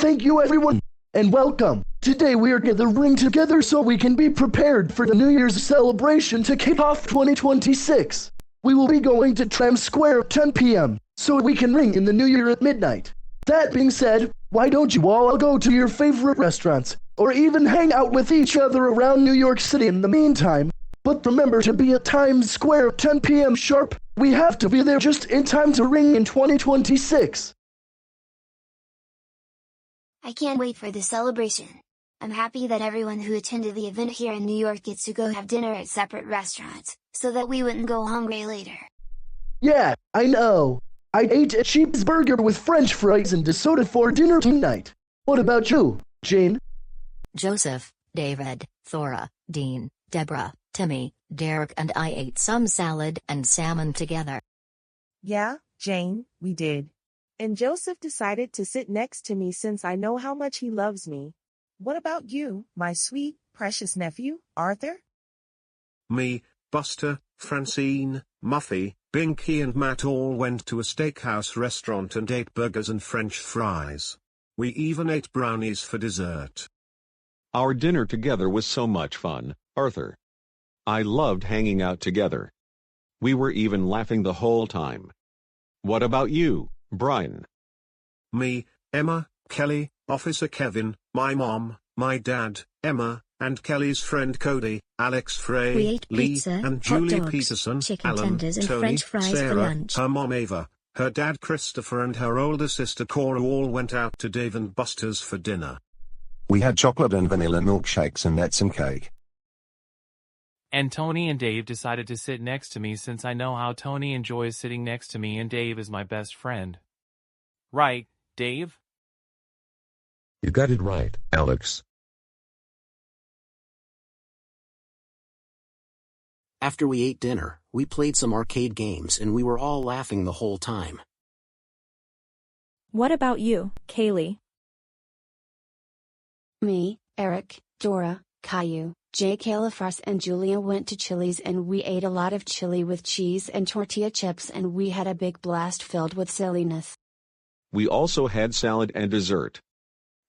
Thank you everyone, and welcome. Today we are gathering together so we can be prepared for the New Year's celebration to kick off 2026. We will be going to Tram Square at 10 p.m. so we can ring in the New Year at midnight. That being said, why don't you all go to your favorite restaurants, or even hang out with each other around New York City in the meantime? But remember to be at Times Square at 10 p.m. sharp. We have to be there just in time to ring in 2026. I can't wait for the celebration. I'm happy that everyone who attended the event here in New York gets to go have dinner at separate restaurants, so that we wouldn't go hungry later. Yeah, I know. I ate a cheeseburger with french fries and a soda for dinner tonight. What about you, Jane? Joseph, David, Thora, Dean, Deborah, Timmy, Derek and I ate some salad and salmon together. Yeah, Jane, we did. And Joseph decided to sit next to me since I know how much he loves me. What about you, my sweet, precious nephew, Arthur? Me, Buster, Francine, Muffy, Binky and Matt all went to a steakhouse restaurant and ate burgers and french fries. We even ate brownies for dessert. Our dinner together was so much fun, Arthur. I loved hanging out together. We were even laughing the whole time. What about you, Brian? Me, Emma, Kelly, Officer Kevin, my mom, my dad, Emma, and Kelly's friend Cody, Alex Frey, We ate Lee, pizza, and hot Julie dogs, Peterson, chicken Alan, tenders and Tony, french fries for Sarah, lunch. her mom Ava, her dad Christopher and her older sister Cora all went out to Dave and Buster's for dinner. We had chocolate and vanilla milkshakes and nuts and cake. And Tony and Dave decided to sit next to me since I know how Tony enjoys sitting next to me and Dave is my best friend. Right, Dave? You got it right, Alex. After we ate dinner, we played some arcade games and we were all laughing the whole time. What about you, Kaylee? Me, Eric, Dora, Caillou, Jake Alafars and Julia went to Chili's and we ate a lot of chili with cheese and tortilla chips and we had a big blast filled with silliness. We also had salad and dessert.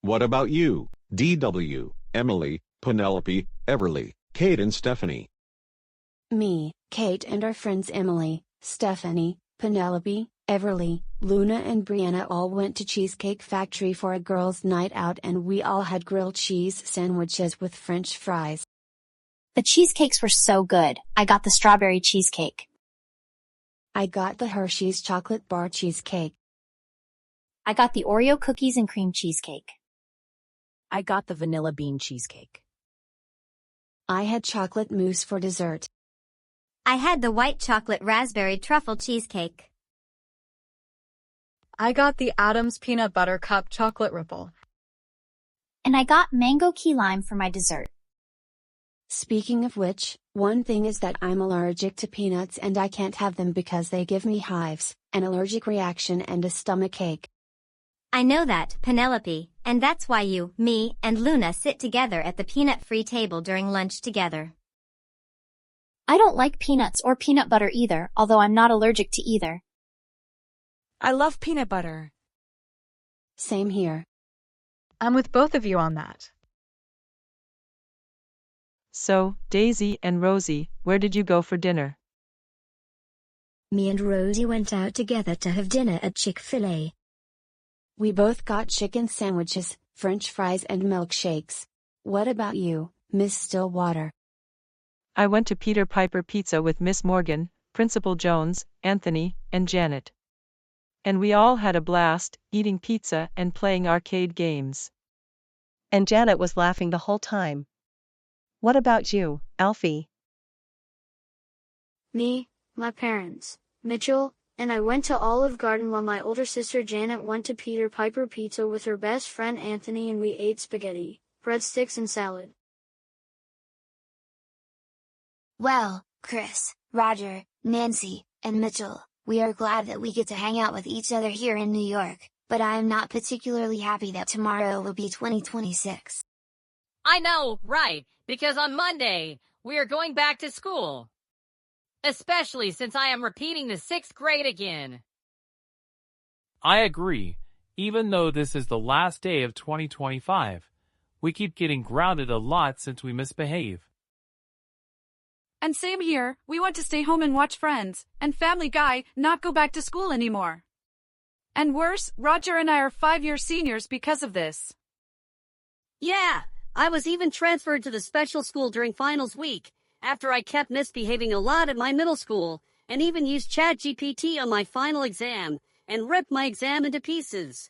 What about you, DW, Emily, Penelope, Everly, Kate and Stephanie? Me, Kate and our friends Emily, Stephanie, Penelope, Everly, Luna and Brianna all went to Cheesecake Factory for a girls' night out and we all had grilled cheese sandwiches with french fries. The cheesecakes were so good. I got the strawberry cheesecake. I got the Hershey's chocolate bar cheesecake. I got the Oreo cookies and cream cheesecake. I got the vanilla bean cheesecake. I had chocolate mousse for dessert. I had the white chocolate raspberry truffle cheesecake. I got the Adams peanut butter cup chocolate ripple. And I got mango key lime for my dessert. Speaking of which, one thing is that I'm allergic to peanuts and I can't have them because they give me hives, an allergic reaction and a stomachache. I know that, Penelope, and that's why you, me, and Luna sit together at the peanut-free table during lunch together. I don't like peanuts or peanut butter either, although I'm not allergic to either. I love peanut butter. Same here. I'm with both of you on that. So, Daisy and Rosie, where did you go for dinner? Me and Rosie went out together to have dinner at Chick-fil-A. We both got chicken sandwiches, french fries and milkshakes. What about you, Miss Stillwater? I went to Peter Piper Pizza with Miss Morgan, Principal Jones, Anthony, and Janet. And we all had a blast, eating pizza and playing arcade games. And Janet was laughing the whole time. What about you, Alfie? Me, my parents, Mitchell, and I went to Olive Garden while my older sister Janet went to Peter Piper Pizza with her best friend Anthony and we ate spaghetti, breadsticks and salad. Well, Chris, Roger, Nancy, and Mitchell, we are glad that we get to hang out with each other here in New York, but I am not particularly happy that tomorrow will be 2026. I know, right, because on Monday, we are going back to school. Especially since I am repeating the 6th grade again. I agree. Even though this is the last day of 2025, we keep getting grounded a lot since we misbehave. And same here, we want to stay home and watch Friends, and Family Guy, not go back to school anymore. And worse, Roger and I are 5-year seniors because of this. Yeah, I was even transferred to the special school during finals week, after I kept misbehaving a lot at my middle school, and even used ChatGPT on my final exam, and ripped my exam into pieces.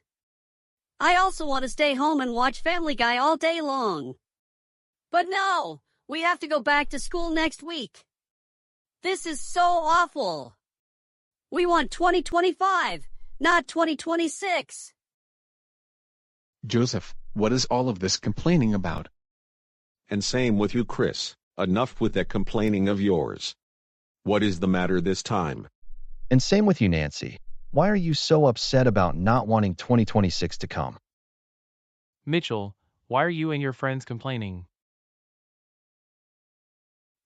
I also want to stay home and watch Family Guy all day long. But no, we have to go back to school next week. This is so awful. We want 2025, not 2026. Joseph, what is all of this complaining about? And same with you, Chris. Enough with that complaining of yours. What is the matter this time? And same with you, Nancy. Why are you so upset about not wanting 2026 to come? Mitchell, why are you and your friends complaining?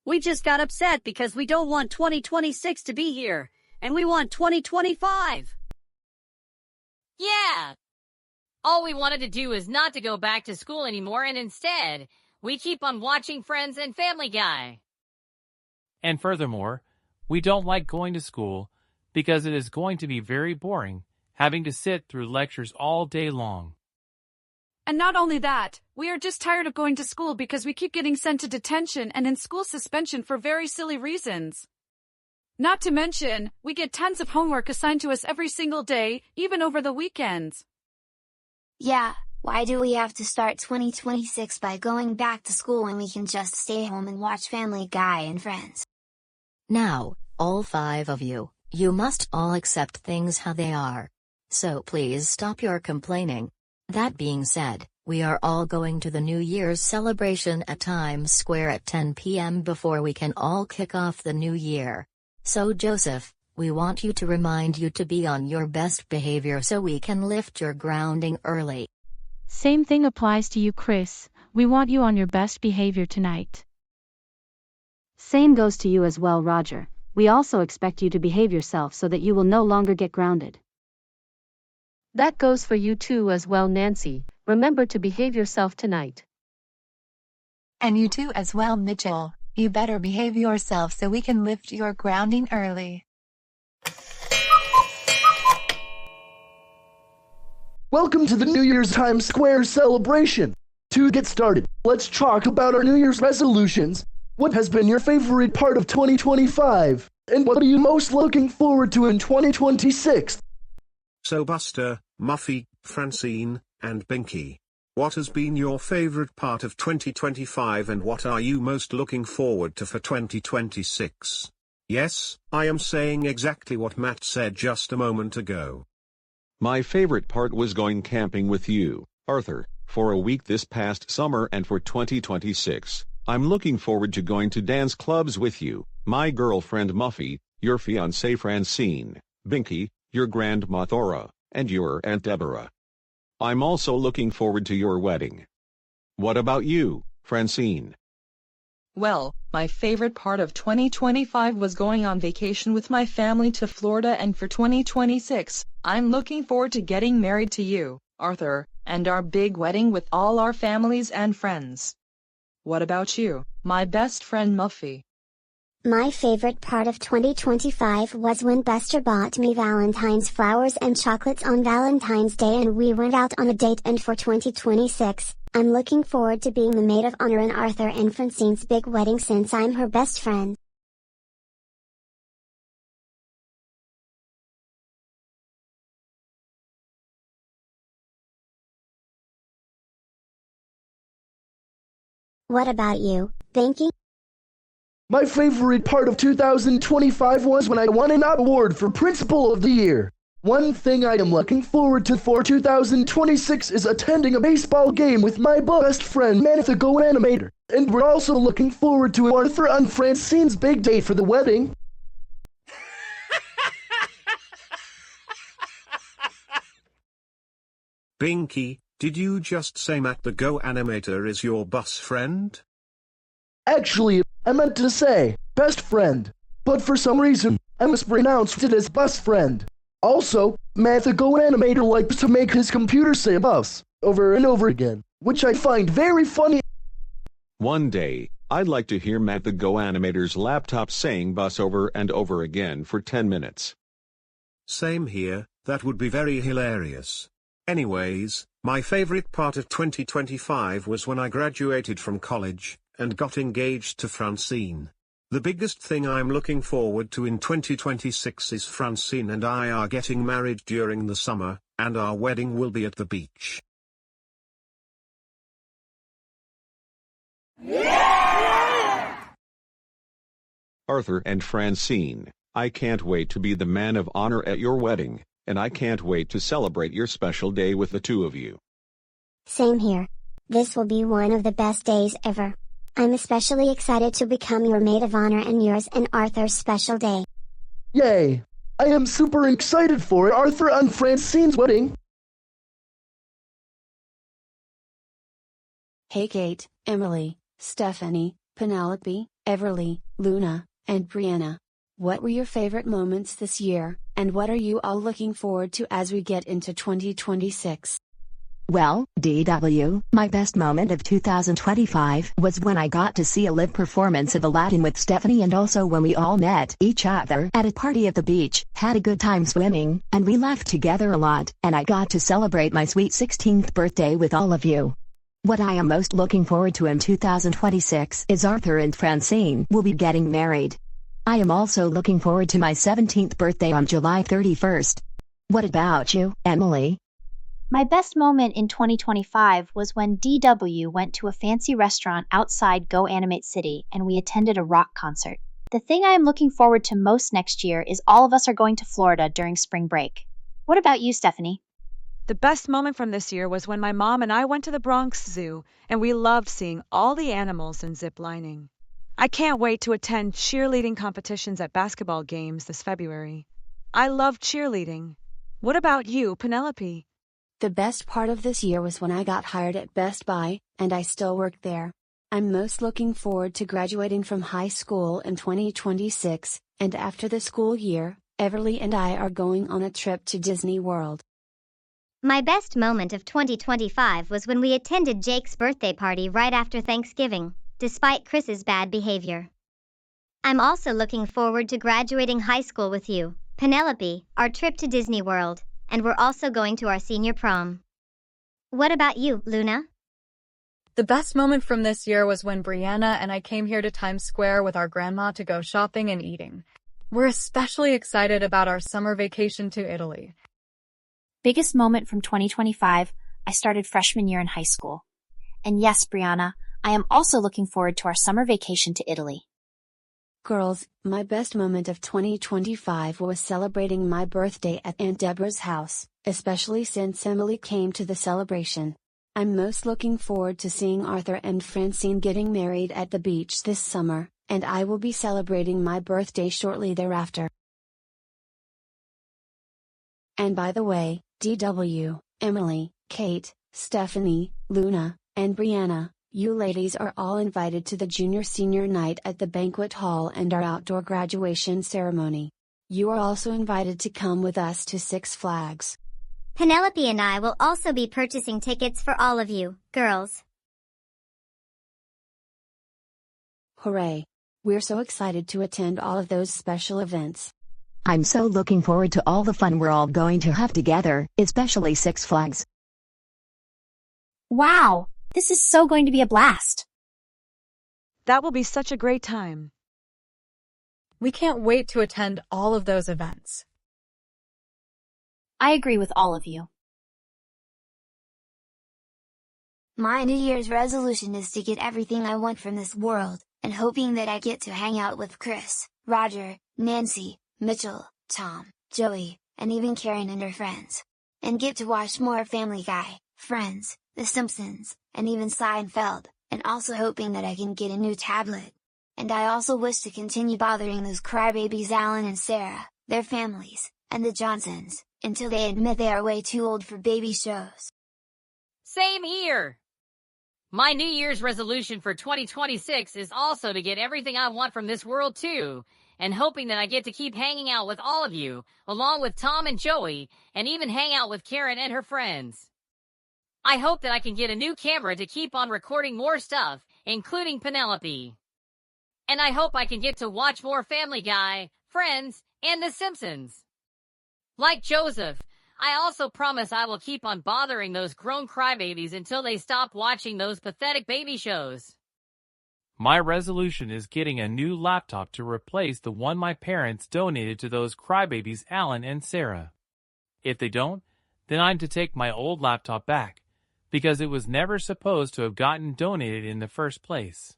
We just got upset because we don't want 2026 to be here, and we want 2025. Yeah. All we wanted to do is not to go back to school anymore, and instead, we keep on watching Friends and Family Guy. And furthermore, we don't like going to school because it is going to be very boring, having to sit through lectures all day long. And not only that, we are just tired of going to school because we keep getting sent to detention and in school suspension for very silly reasons. Not to mention, we get tons of homework assigned to us every single day, even over the weekends. Yeah, why do we have to start 2026 by going back to school when we can just stay home and watch Family Guy and Friends? Now, all 5 of you, you must all accept things how they are. So please stop your complaining. That being said, we are all going to the New Year's celebration at Times Square at 10 p.m. before we can all kick off the new year. So Joseph, we want you to remind you to be on your best behavior so we can lift your grounding early. Same thing applies to you, Chris. We want you on your best behavior tonight. Same goes to you as well, Roger. We also expect you to behave yourself so that you will no longer get grounded. That goes for you too as well, Nancy. Remember to behave yourself tonight. And you too as well, Mitchell. You better behave yourself so we can lift your grounding early. Welcome to the New Year's Times Square celebration. To get started, let's talk about our New Year's resolutions. What has been your favorite part of 2025? And what are you most looking forward to in 2026? So Buster, Muffy, Francine, and Binky, what has been your favorite part of 2025 and what are you most looking forward to for 2026? Yes, I am saying exactly what Matt said just a moment ago. My favorite part was going camping with you, Arthur, for a week this past summer, and for 2026, I'm looking forward to going to dance clubs with you, my girlfriend Muffy, your fiancée Francine, Binky, your grandma Thora, and your Aunt Deborah. I'm also looking forward to your wedding. What about you, Francine? Well, my favorite part of 2025 was going on vacation with my family to Florida, and for 2026, I'm looking forward to getting married to you, Arthur, and our big wedding with all our families and friends. What about you, my best friend Muffy? My favorite part of 2025 was when Buster bought me Valentine's flowers and chocolates on Valentine's Day and we went out on a date, and for 2026, I'm looking forward to being the maid of honor in Arthur and Francine's big wedding since I'm her best friend. What about you, Binky? My favorite part of 2025 was when I won an award for Principal of the Year. One thing I am looking forward to for 2026 is attending a baseball game with my best friend TheGoAnimator. And we're also looking forward to Arthur and Francine's big day for the wedding. Binky, did you just say Matt TheGoAnimator is your bus friend? Actually, I meant to say, best friend. But for some reason, I mispronounced it as bus friend. Also, Matt the GoAnimator likes to make his computer say bus over and over again, which I find very funny. One day, I'd like to hear Matt the GoAnimator's laptop saying bus over and over again for 10 minutes. Same here, that would be very hilarious. Anyways, my favorite part of 2025 was when I graduated from college and got engaged to Francine. The biggest thing I'm looking forward to in 2026 is Francine and I are getting married during the summer, and our wedding will be at the beach. Arthur and Francine, I can't wait to be the man of honor at your wedding, and I can't wait to celebrate your special day with the two of you. Same here. This will be one of the best days ever. I'm especially excited to become your maid of honor and yours and Arthur's special day. Yay! I am super excited for Arthur and Francine's wedding. Hey Kate, Emily, Stephanie, Penelope, Everly, Luna, and Brianna. What were your favorite moments this year, and what are you all looking forward to as we get into 2026? Well, DW, my best moment of 2025 was when I got to see a live performance of Aladdin with Stephanie, and also when we all met each other at a party at the beach, had a good time swimming, and we laughed together a lot, and I got to celebrate my sweet 16th birthday with all of you. What I am most looking forward to in 2026 is Arthur and Francine will be getting married. I am also looking forward to my 17th birthday on July 31st. What about you, Emily? My best moment in 2025 was when DW went to a fancy restaurant outside GoAnimate City and we attended a rock concert. The thing I am looking forward to most next year is all of us are going to Florida during spring break. What about you, Stephanie? The best moment from this year was when my mom and I went to the Bronx Zoo and we loved seeing all the animals and zip lining. I can't wait to attend cheerleading competitions at basketball games this February. I love cheerleading. What about you, Penelope? The best part of this year was when I got hired at Best Buy, and I still work there. I'm most looking forward to graduating from high school in 2026, and after the school year, Everly and I are going on a trip to Disney World. My best moment of 2025 was when we attended Jake's birthday party right after Thanksgiving, despite Chris's bad behavior. I'm also looking forward to graduating high school with you, Penelope, our trip to Disney World, and we're also going to our senior prom. What about you, Luna? The best moment from this year was when Brianna and I came here to Times Square with our grandma to go shopping and eating. We're especially excited about our summer vacation to Italy. Biggest moment from 2025, I started freshman year in high school. And yes, Brianna, I am also looking forward to our summer vacation to Italy. Girls, my best moment of 2025 was celebrating my birthday at Aunt Deborah's house, especially since Emily came to the celebration. I'm most looking forward to seeing Arthur and Francine getting married at the beach this summer, and I will be celebrating my birthday shortly thereafter. And by the way, DW, Emily, Kate, Stephanie, Luna, and Brianna, you ladies are all invited to the junior-senior night at the banquet hall and our outdoor graduation ceremony. You are also invited to come with us to Six Flags. Penelope and I will also be purchasing tickets for all of you, girls. Hooray! We're so excited to attend all of those special events. I'm so looking forward to all the fun we're all going to have together, especially Six Flags. Wow! This is so going to be a blast. That will be such a great time. We can't wait to attend all of those events. I agree with all of you. My New Year's resolution is to get everything I want from this world, and hoping that I get to hang out with Chris, Roger, Nancy, Mitchell, Tom, Joey, and even Karen and her friends. And get to watch more Family Guy, Friends, The Simpsons, and even Seinfeld, and also hoping that I can get a new tablet. And I also wish to continue bothering those crybabies Alan and Sarah, their families, and the Johnsons, until they admit they are way too old for baby shows. Same here! My New Year's resolution for 2026 is also to get everything I want from this world too, and hoping that I get to keep hanging out with all of you, along with Tom and Joey, and even hang out with Karen and her friends. I hope that I can get a new camera to keep on recording more stuff, including Penelope. And I hope I can get to watch more Family Guy, Friends, and The Simpsons. Like Joseph, I also promise I will keep on bothering those grown crybabies until they stop watching those pathetic baby shows. My resolution is getting a new laptop to replace the one my parents donated to those crybabies Alan and Sarah. If they don't, then I'm to take my old laptop back, because it was never supposed to have gotten donated in the first place.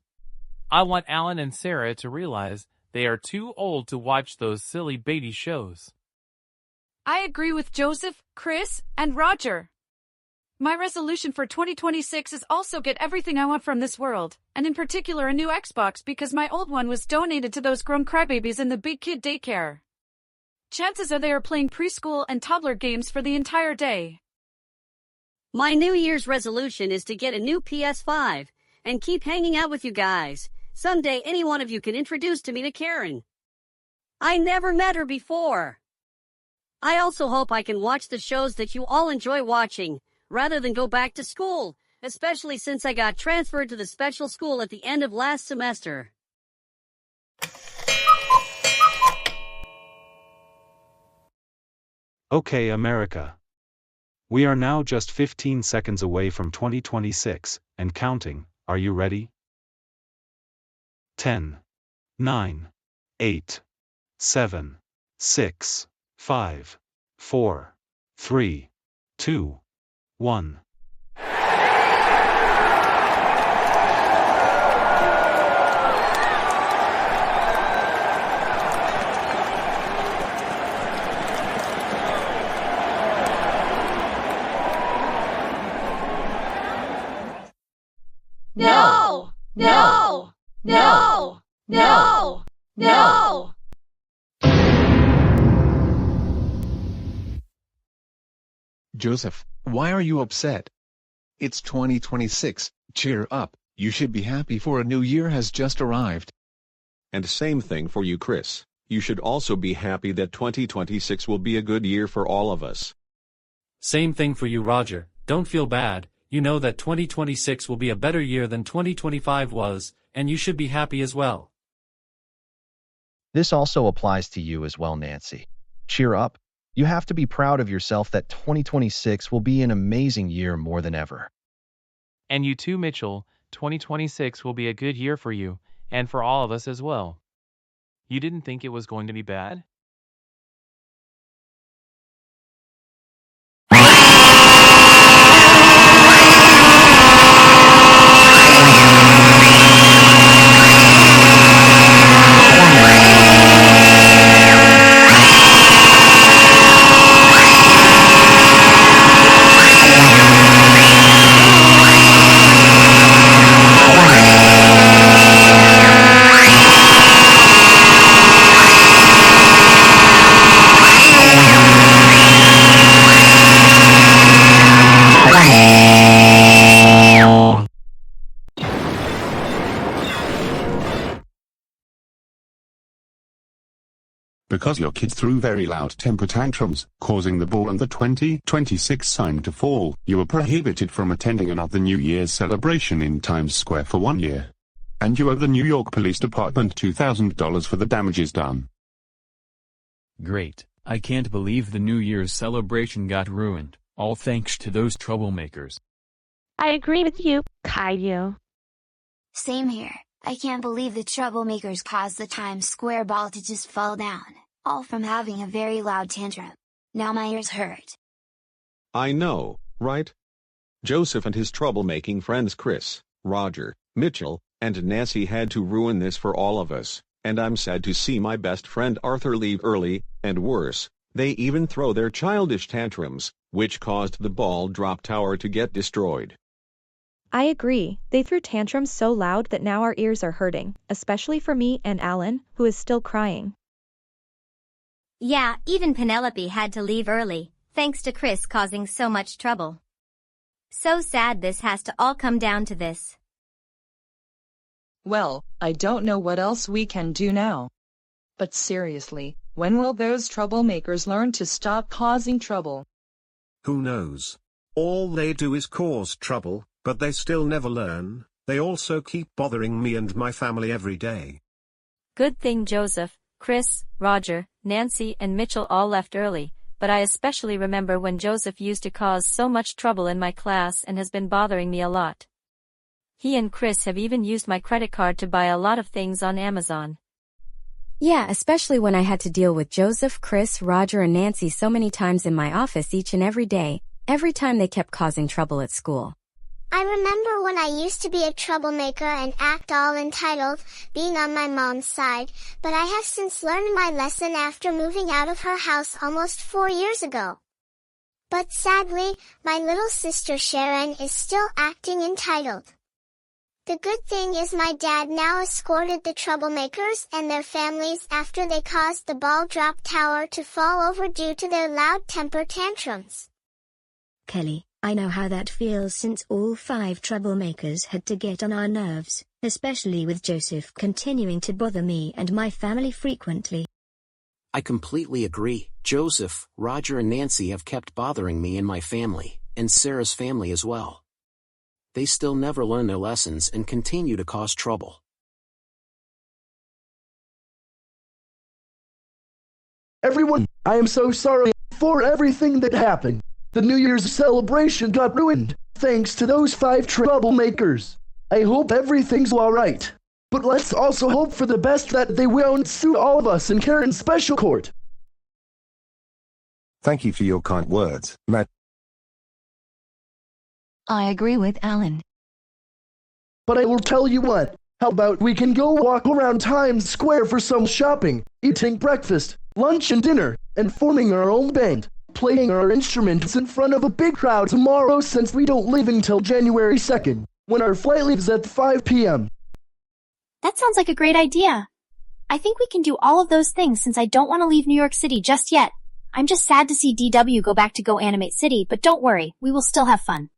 I want Alan and Sarah to realize they are too old to watch those silly baby shows. I agree with Joseph, Chris, and Roger. My resolution for 2026 is also get everything I want from this world, and in particular a new Xbox because my old one was donated to those grown crybabies in the big kid daycare. Chances are they are playing preschool and toddler games for the entire day. My New Year's resolution is to get a new PS5 and keep hanging out with you guys. Someday any one of you can introduce to me to Karen. I never met her before. I also hope I can watch the shows that you all enjoy watching, rather than go back to school, especially since I got transferred to the special school at the end of last semester. Okay, America. We are now just 15 seconds away from 2026, and counting. Are you ready? 10, 9, 8, 7, 6, 5, 4, 3, 2, 1. No! No! No! No! No! Joseph, why are you upset? It's 2026, cheer up, you should be happy for a new year has just arrived. And same thing for you, Chris. You should also be happy that 2026 will be a good year for all of us. Same thing for you, Roger. Don't feel bad. You know that 2026 will be a better year than 2025 was, and you should be happy as well. This also applies to you as well, Nancy. Cheer up. You have to be proud of yourself that 2026 will be an amazing year more than ever. And you too, Mitchell. 2026 will be a good year for you, and for all of us as well. You didn't think it was going to be bad? Because your kid threw very loud temper tantrums, causing the ball and the 2026 sign to fall, you are prohibited from attending another New Year's celebration in Times Square for 1 year. And you owe the New York Police Department $2,000 for the damages done. Great. I can't believe the New Year's celebration got ruined, all thanks to those troublemakers. I agree with you, Caillou. Same here. I can't believe the troublemakers caused the Times Square ball to just fall down, all from having a very loud tantrum. Now my ears hurt. I know, right? Joseph and his troublemaking friends Chris, Roger, Mitchell, and Nancy had to ruin this for all of us, and I'm sad to see my best friend Arthur leave early, and worse, they even throw their childish tantrums, which caused the ball drop tower to get destroyed. I agree, they threw tantrums so loud that now our ears are hurting, especially for me and Alan, who is still crying. Yeah, even Penelope had to leave early, thanks to Chris causing so much trouble. So sad this has to all come down to this. Well, I don't know what else we can do now. But seriously, when will those troublemakers learn to stop causing trouble? Who knows? All they do is cause trouble, but they still never learn. They also keep bothering me and my family every day. Good thing Joseph, Chris, Roger, Nancy and Mitchell all left early, but I especially remember when Joseph used to cause so much trouble in my class and has been bothering me a lot. He and Chris have even used my credit card to buy a lot of things on Amazon. Yeah, especially when I had to deal with Joseph, Chris, Roger and Nancy so many times in my office each and every day, every time they kept causing trouble at school. I remember when I used to be a troublemaker and act all entitled, being on my mom's side, but I have since learned my lesson after moving out of her house almost 4 years ago. But sadly, my little sister Sharon is still acting entitled. The good thing is my dad now escorted the troublemakers and their families after they caused the ball drop tower to fall over due to their loud temper tantrums. Kelly, I know how that feels since all 5 troublemakers had to get on our nerves, especially with Joseph continuing to bother me and my family frequently. I completely agree. Joseph, Roger and Nancy have kept bothering me and my family, and Sarah's family as well. They still never learn their lessons and continue to cause trouble. Everyone, I am so sorry for everything that happened. The New Year's celebration got ruined, thanks to those 5 troublemakers. I hope everything's alright. But let's also hope for the best that they won't sue all of us in Karen's special court. Thank you for your kind words, Matt. I agree with Alan. But I will tell you what, how about we can go walk around Times Square for some shopping, eating breakfast, lunch and dinner, and forming our own band, playing our instruments in front of a big crowd tomorrow since we don't leave until January 2nd, when our flight leaves at 5 p.m. That sounds like a great idea. I think we can do all of those things since I don't want to leave New York City just yet. I'm just sad to see DW go back to GoAnimate City, but don't worry, we will still have fun.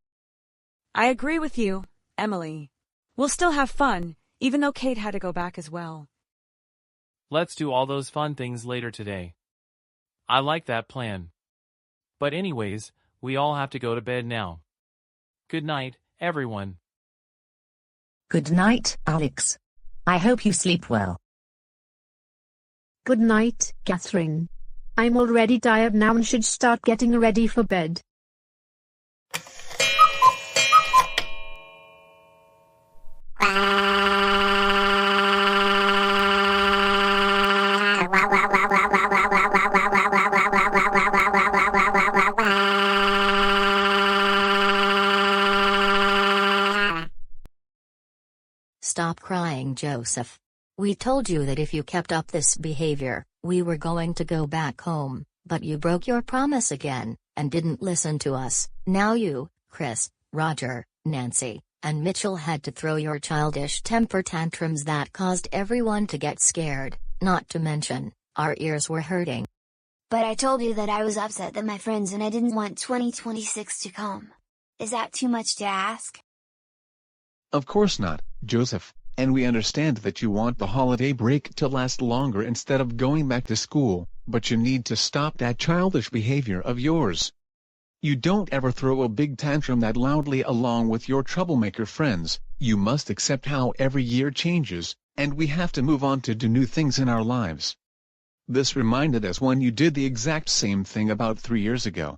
I agree with you, Emily. We'll still have fun, even though Kate had to go back as well. Let's do all those fun things later today. I like that plan. But anyways, we all have to go to bed now. Good night, everyone. Good night, Alex. I hope you sleep well. Good night, Catherine. I'm already tired now and should start getting ready for bed. Stop crying, Joseph. We told you that if you kept up this behavior, we were going to go back home, but you broke your promise again, and didn't listen to us. Now you, Chris, Roger, Nancy, and Mitchell had to throw your childish temper tantrums that caused everyone to get scared, not to mention, our ears were hurting. But I told you that I was upset at my friends and I didn't want 2026 to come. Is that too much to ask? Of course not, Joseph, and we understand that you want the holiday break to last longer instead of going back to school, but you need to stop that childish behavior of yours. You don't ever throw a big tantrum that loudly along with your troublemaker friends. You must accept how every year changes, and we have to move on to do new things in our lives. This reminded us when you did the exact same thing about 3 years ago.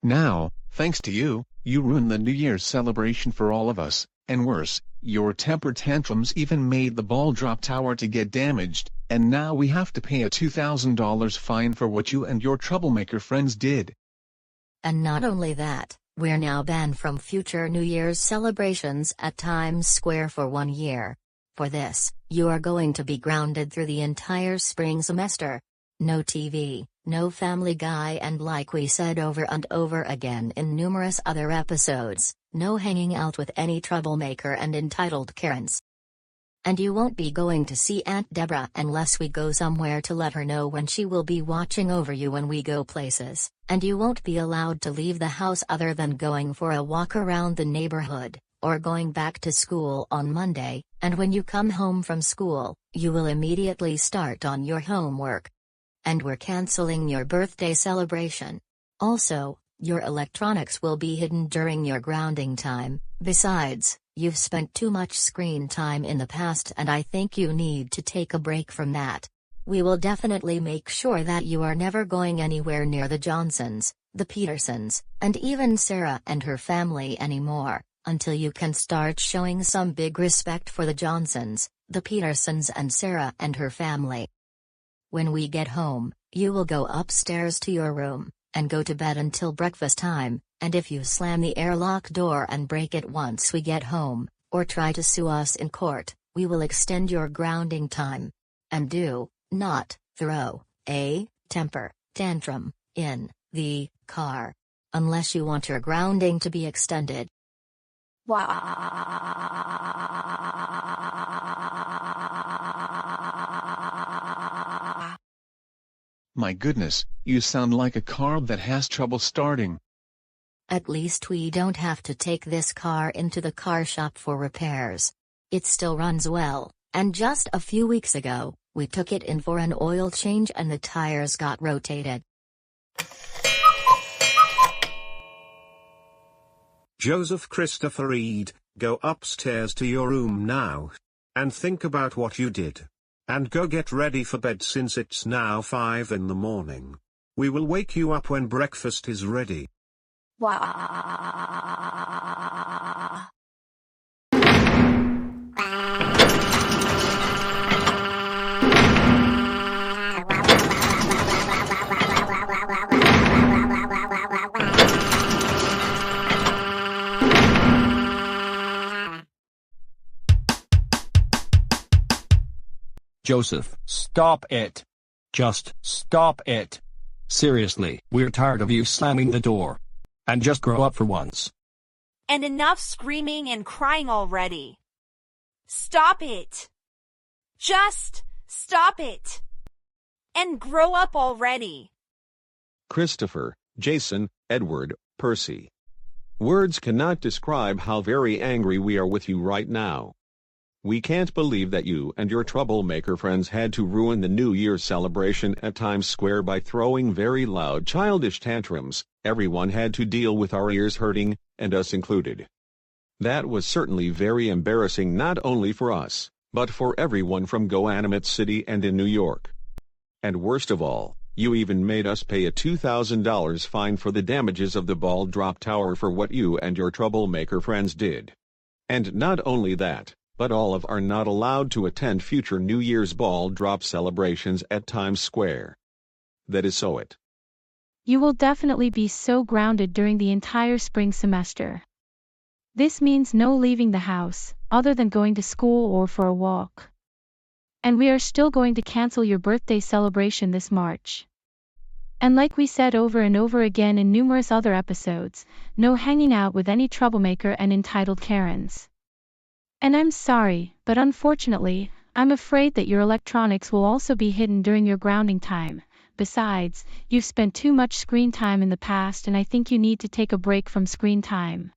Now, thanks to you, you ruined the New Year's celebration for all of us, and worse, your temper tantrums even made the ball drop tower to get damaged, and now we have to pay a $2,000 fine for what you and your troublemaker friends did. And not only that, we're now banned from future New Year's celebrations at Times Square for 1 year. For this, you are going to be grounded through the entire spring semester. No TV, no Family Guy, and like we said over and over again in numerous other episodes, no hanging out with any troublemaker and entitled Karens. And you won't be going to see Aunt Deborah unless we go somewhere to let her know when she will be watching over you when we go places, and you won't be allowed to leave the house other than going for a walk around the neighborhood, or going back to school on Monday, and when you come home from school, you will immediately start on your homework. And we're canceling your birthday celebration. Also, your electronics will be hidden during your grounding time. Besides, you've spent too much screen time in the past and I think you need to take a break from that. We will definitely make sure that you are never going anywhere near the Johnsons, the Petersons, and even Sarah and her family anymore, until you can start showing some big respect for the Johnsons, the Petersons and Sarah and her family. When we get home, you will go upstairs to your room, and go to bed until breakfast time, and if you slam the airlock door and break it once we get home, or try to sue us in court, we will extend your grounding time. And do not throw a temper tantrum in the car. Unless you want your grounding to be extended. My goodness, you sound like a car that has trouble starting. At least we don't have to take this car into the car shop for repairs. It still runs well, and just a few weeks ago, we took it in for an oil change and the tires got rotated. Joseph Christopher Reed, go upstairs to your room now. And think about what you did. And go get ready for bed since it's now 5 in the morning. We will wake you up when breakfast is ready. Joseph, stop it. Just stop it. Seriously, we're tired of you slamming the door. And just grow up for once. And enough screaming and crying already. Stop it. Just stop it. And grow up already. Christopher, Jason, Edward, Percy. Words cannot describe how very angry we are with you right now. We can't believe that you and your troublemaker friends had to ruin the New Year's celebration at Times Square by throwing very loud childish tantrums. Everyone had to deal with our ears hurting, and us included. That was certainly very embarrassing not only for us, but for everyone from GoAnimate City and in New York. And worst of all, you even made us pay a $2,000 fine for the damages of the ball drop tower for what you and your troublemaker friends did. And not only that, but all of are not allowed to attend future New Year's ball drop celebrations at Times Square. That is so it. You will definitely be so grounded during the entire spring semester. This means no leaving the house, other than going to school or for a walk. And we are still going to cancel your birthday celebration this March. And like we said over and over again in numerous other episodes, no hanging out with any troublemaker and entitled Karens. And I'm sorry, but unfortunately, I'm afraid that your electronics will also be hidden during your grounding time. Besides, you've spent too much screen time in the past and I think you need to take a break from screen time.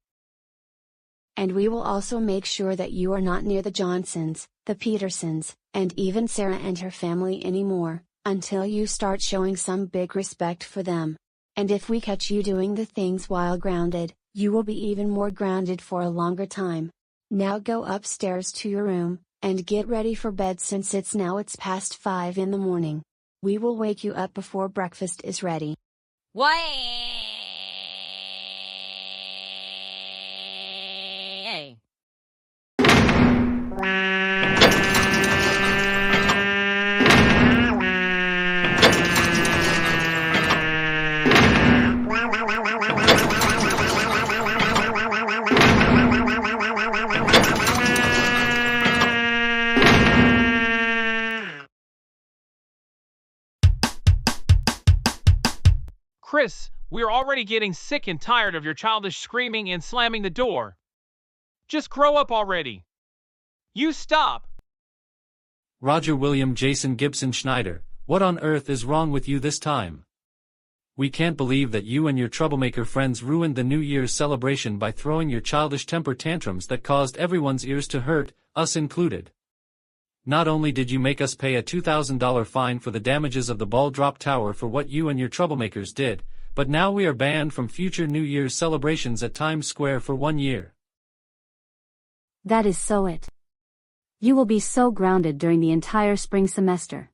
And we will also make sure that you are not near the Johnsons, the Petersons, and even Sarah and her family anymore, until you start showing some big respect for them. And if we catch you doing the things while grounded, you will be even more grounded for a longer time. Now go upstairs to your room, and get ready for bed since it's past 5 in the morning. We will wake you up before breakfast is ready. Chris, we're already getting sick and tired of your childish screaming and slamming the door. Just grow up already. You stop. Roger William Jason Gibson Schneider, what on earth is wrong with you this time? We can't believe that you and your troublemaker friends ruined the New Year's celebration by throwing your childish temper tantrums that caused everyone's ears to hurt, us included. Not only did you make us pay a $2,000 fine for the damages of the ball drop tower for what you and your troublemakers did, but now we are banned from future New Year's celebrations at Times Square for 1 year. That is so it. You will be so grounded during the entire spring semester.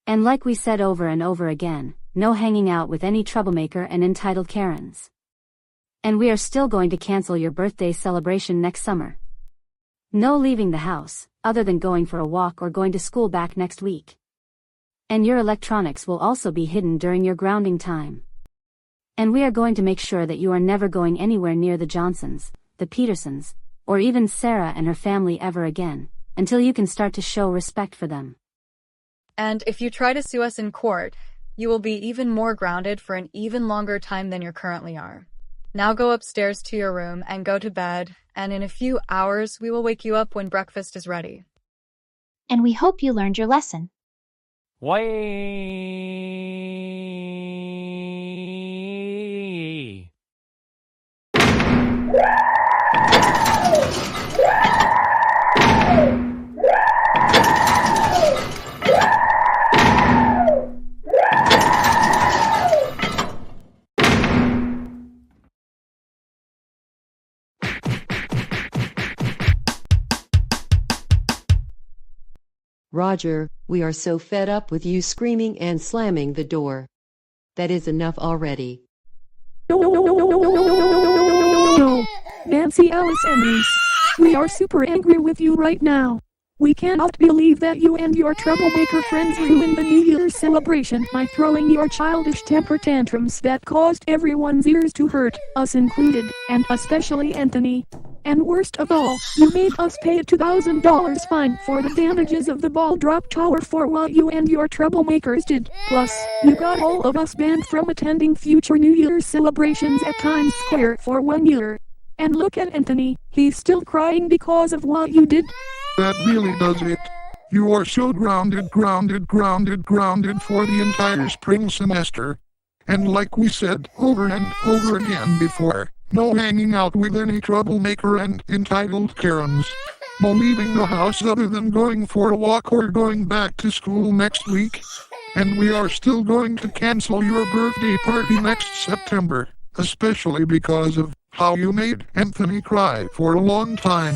And like we said over and over again, no hanging out with any troublemaker and entitled Karens. And we are still going to cancel your birthday celebration next summer. No leaving the house, other than going for a walk or going to school back next week. And your electronics will also be hidden during your grounding time. And we are going to make sure that you are never going anywhere near the Johnsons, the Petersons, or even Sarah and her family ever again, until you can start to show respect for them. And if you try to sue us in court, you will be even more grounded for an even longer time than you currently are. Now go upstairs to your room and go to bed, and in a few hours we will wake you up when breakfast is ready. And we hope you learned your lesson. Why? Roger, we are so fed up with you screaming and slamming the door. That is enough already. No. Nancy, Alice, and Reese, we are super angry with you right now. We cannot believe that you and your troublemaker friends ruined the New Year's celebration by throwing your childish temper tantrums that caused everyone's ears to hurt, us included, and especially Anthony. And worst of all, you made us pay a $2,000 fine for the damages of the ball drop tower for what you and your troublemakers did. Plus, you got all of us banned from attending future New Year's celebrations at Times Square for 1 year. And look at Anthony, he's still crying because of what you did. That really does it. You are so grounded for the entire spring semester. And like we said over and over again before, no hanging out with any troublemaker and entitled Karens. No leaving the house other than going for a walk or going back to school next week. And we are still going to cancel your birthday party next September, especially because of how you made Anthony cry for a long time.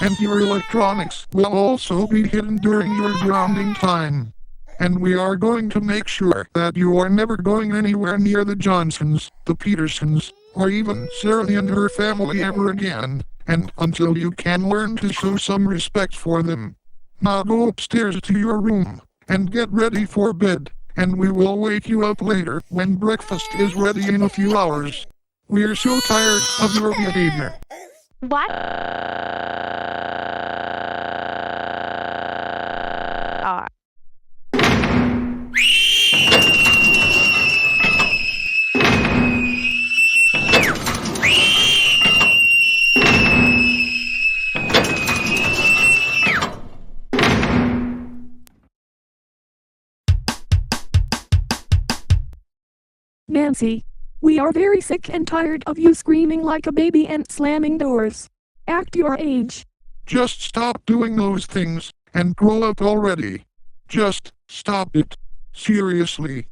And your electronics will also be hidden during your grounding time. And we are going to make sure that you are never going anywhere near the Johnsons, the Petersons, or even Sarah and her family ever again, and until you can learn to show some respect for them. Now go upstairs to your room, and get ready for bed, and we will wake you up later when breakfast is ready in a few hours. We are so tired of your behavior. What? Nancy, we are very sick and tired of you screaming like a baby and slamming doors. Act your age. Just stop doing those things, and grow up already. Just stop it. Seriously.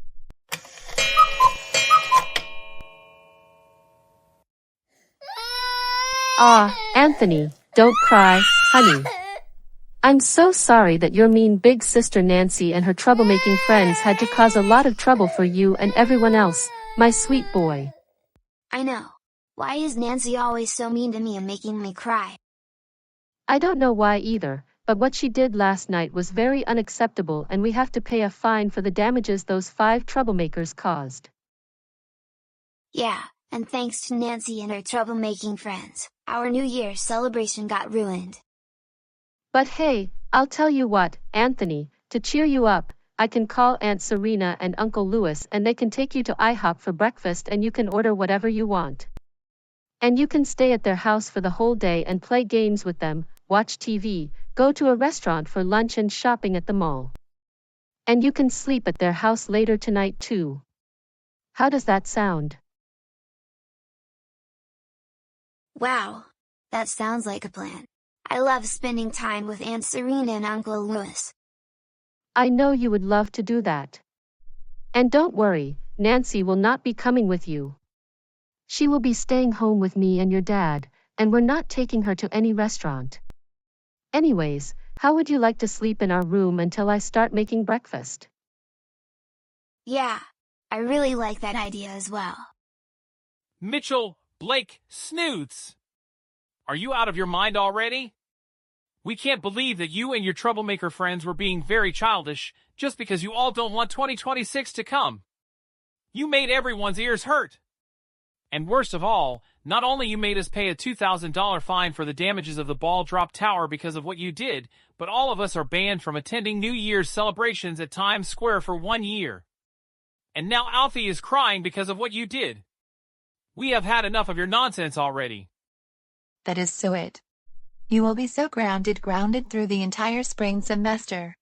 Anthony, don't cry, honey. I'm so sorry that your mean big sister Nancy and her troublemaking friends had to cause a lot of trouble for you and everyone else, my sweet boy. I know. Why is Nancy always so mean to me and making me cry? I don't know why either, but what she did last night was very unacceptable and we have to pay a fine for the damages those 5 troublemakers caused. Yeah, and thanks to Nancy and her troublemaking friends, our New Year's celebration got ruined. But hey, I'll tell you what, Anthony, to cheer you up, I can call Aunt Serena and Uncle Louis and they can take you to IHOP for breakfast and you can order whatever you want. And you can stay at their house for the whole day and play games with them, watch TV, go to a restaurant for lunch and shopping at the mall. And you can sleep at their house later tonight too. How does that sound? Wow. That sounds like a plan. I love spending time with Aunt Serena and Uncle Louis. I know you would love to do that. And don't worry, Nancy will not be coming with you. She will be staying home with me and your dad, and we're not taking her to any restaurant. Anyways, how would you like to sleep in our room until I start making breakfast? Yeah, I really like that idea as well. Mitchell, Blake, Snoots! Are you out of your mind already? We can't believe that you and your troublemaker friends were being very childish just because you all don't want 2026 to come. You made everyone's ears hurt. And worst of all, not only you made us pay a $2,000 fine for the damages of the ball drop tower because of what you did, but all of us are banned from attending New Year's celebrations at Times Square for 1 year. And now Alfie is crying because of what you did. We have had enough of your nonsense already. That is so it. You will be so grounded through the entire spring semester.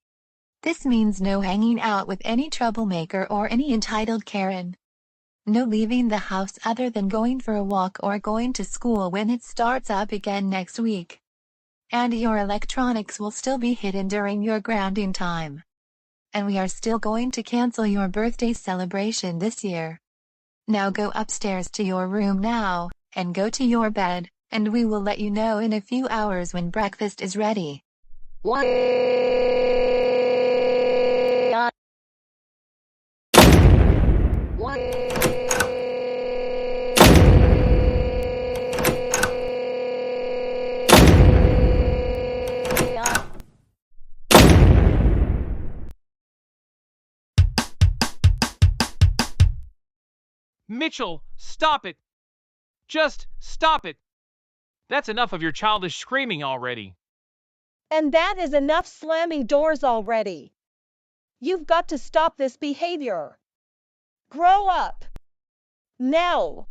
This means no hanging out with any troublemaker or any entitled Karen. No leaving the house other than going for a walk or going to school when it starts up again next week. And your electronics will still be hidden during your grounding time. And we are still going to cancel your birthday celebration this year. Now go upstairs to your room now, and go to your bed, and we will let you know in a few hours when breakfast is ready. Mitchell, stop it! Just stop it! That's enough of your childish screaming already. And that is enough slamming doors already. You've got to stop this behavior. Grow up. Now.